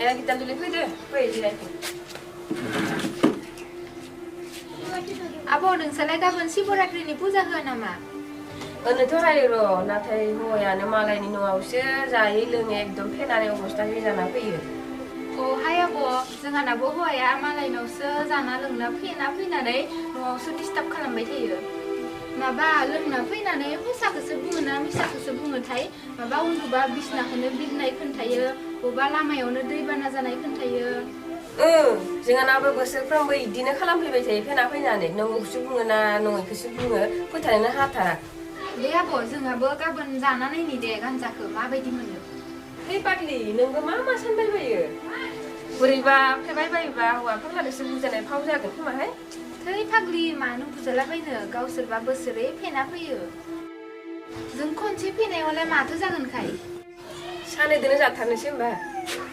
Ya Gitanjali fैदो फै जिरायफै आब' नोंसालाय गाबोन शिवरात्रिनि फुजा होआ नामा? ओनोथ' हायो र' नाथाय हौवायानो मालायनि न'आवसो जायै लोङै एकदम फेनानै अबस्था गैयै जाना फैयो। हाय आब' जोंहानाबो हौवाया मालायनावसो जाना लोंना फैनानै न'आवसो डिस्टार्ब खालामबाय थायो। माबा लोंना फैनानै फैसाखौसो बुङोना मिसाखौसो बुङोथाय माबा उन्दुबा बिसनाखौनो बिरनाय खोन्थायो बबेबा लामायावनो दैबाना जानाय खोन्थायो। जोंहानाबो बोसोरफ्रोमबो इदिनो खालामफैबाय थायो फेना फैनानै नंगौखौसो बुङो ना नङैखौसो बुङो फोथायनोनो हाथारा। दे आब' जोंहाबो गाबोन जाना नायनि दे गान्जाखौ माबायदि मोनो। हे पाग्लि नोंबो मा सानबाय बायो बोरैबा फेबाय बायोबा हौवाफोरलादोसो बुजानाय फाव जागोन खोमाहाय। थै फाग्लि मानो बुजालाबायनो गावसोरबा बोसोरै फेना फैयो। जों खनसे फेनायावलाय माथो जागोनखाय। सानैदोनो जाथारनोसै होमबा।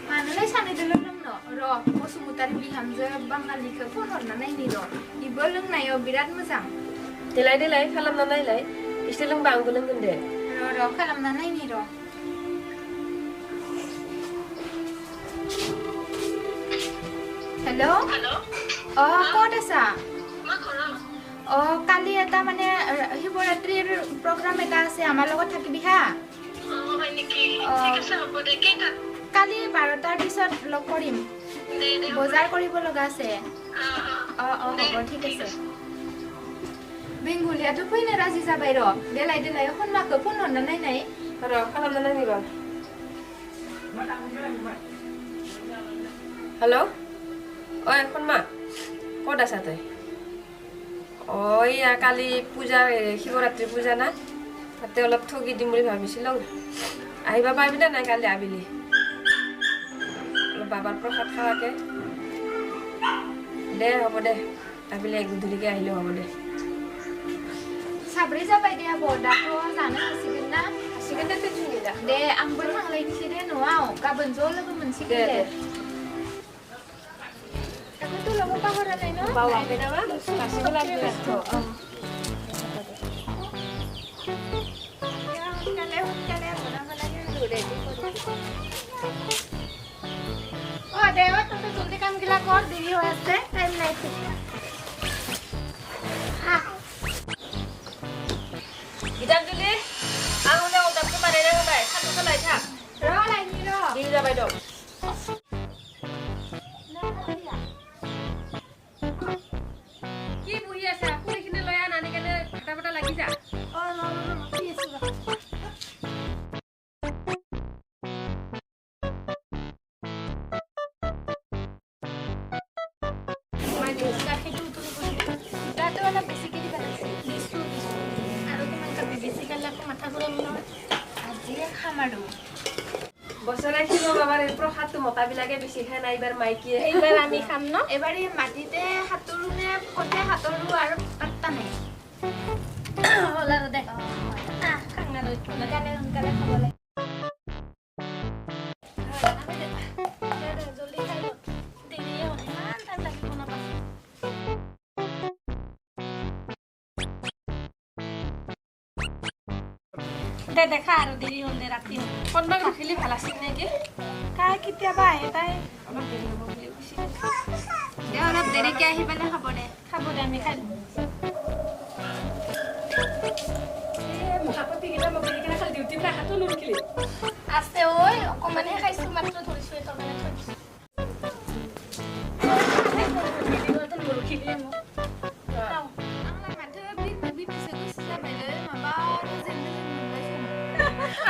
मानोलाय सानैदोल' लोंनो र' बसुमतारी बिहामजो बाङालिखौ फन हरना नायनि र' इबो लोंनायाव बिराद मोजां। देलाय खालामना नायलाय इसोर लोंबा आंबो लोंगोन दे। र' खालामना नायनि र'। हेलो ক'ত আছা? কালি এটা মানে শিৱৰাত্ৰিৰ প্ৰগ্ৰাম এটা আছে আমাৰ লগত থাকিবি হা। কালি 12টাৰ পিছত লগ কৰিম বজাৰ কৰিব লগা আছে। হ'ব ঠিক আছে। बेंगुलियाथ' फैनो राजि जाबाय र' देलाय खनमाखौ फन हरना नायनाय र' खालामना नायनि र'। हेलो ओइ खनमा ক'ত আছা তই? এয়া কালি পূজা শিৱৰাত্ৰি পূজা না তাতে অলপ ঠগি দিম বুলি ভাবিছিলোঁ। আহিবা পাৰিবি না নাই কালি আবেলি অলপ বাবাৰ প্ৰসাদ খাৱাকে। দে হ'ব দে আবেলি গধূলিকে আহিলেও হ'ব दे। साब्रै जाबाय दे आब' दाथ' जानो हासिगोन ना? हासिगोन दे टेनसन गैला। दे आंबो थांलायनोसै दे न'आव गाबोन ज' लोगो मोनसिगोन दे। Aku lama paharan na no? Bawa ka na ba? Kasi wala din to. देवा तुमसे जल्दी काम किला कर देरी हो जाते टाइम नहीं थी। Gitanjali, aku udah udah kemarin dah baik. Satu selai tak? Ro lagi ro. Ini dah baik dong. বছৰে কিলো বাবাৰ প্ৰসাদটো মতাবিলাকে বেছি খাই না এইবাৰ মাইকিয়ে এইবাৰ আমি খাম ন এবাৰ এই মাটিতে হাতৰুনে কতে হাতৰু আৰু পাত্তা নাই হল আৰু দে খাঙা লৈ লগালে সোনকালে খাব লাগে জলদি খাই দেৰি হ'ল ইমান টাইম লাগিব নাপায় দে দেখা আৰু দেৰি হ'ল দে ৰাতি হ'ল কোনবাক ৰাখিলে ভাল আছিল নেকি কাই কেতিয়াবা আহে তাই অলপ দেৰি হ'ব বুলি কৈছিল দে অলপ দেৰিকে আহি পেলাই খাব দে আমি খাই মহাপতি গিলা মোক কেনে খালি ডিউটি না হাতটো নুৰকিলি আছে ঐ অকমানহে খাইছো মাত্ৰ ধৰিছো এটা মানে থৈছো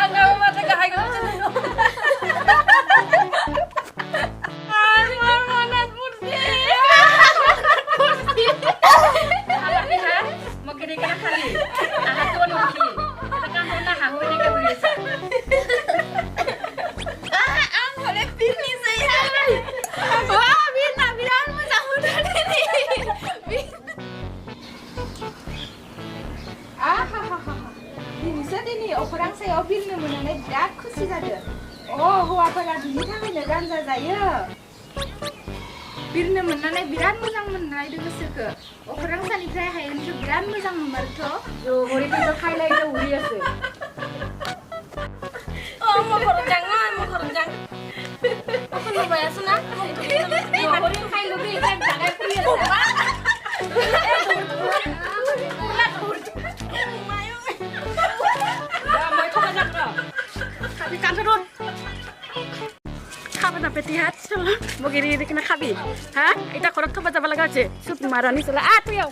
Angau mata kahai ko sa nino. Monat mursi. Apa ni ha? Mo kini kana kali. Aha tu no kili. Kita kan hona hangu ni ka bisa. Ang hole Bhreni saya. Wah, biran mo sa hudan ni. Ini orang saya Bhreni mengenai birat खुसि जादों हौवाफोरा बिनि थाखायनो गानजा जायो Bhreni मोननानै बिराद मोजां मोननायदों गोसोखौ अखरां सानिफ्राय हायेनखौ बिराद मोजां मोनमारथ' हरिखौ खायलायनो उरियासो mau korjang aku nubaya na petihat solo. Mogiri kena khabi. Ha? Ita korok to baca balaga je. Sup marani sala. Ah tu yau.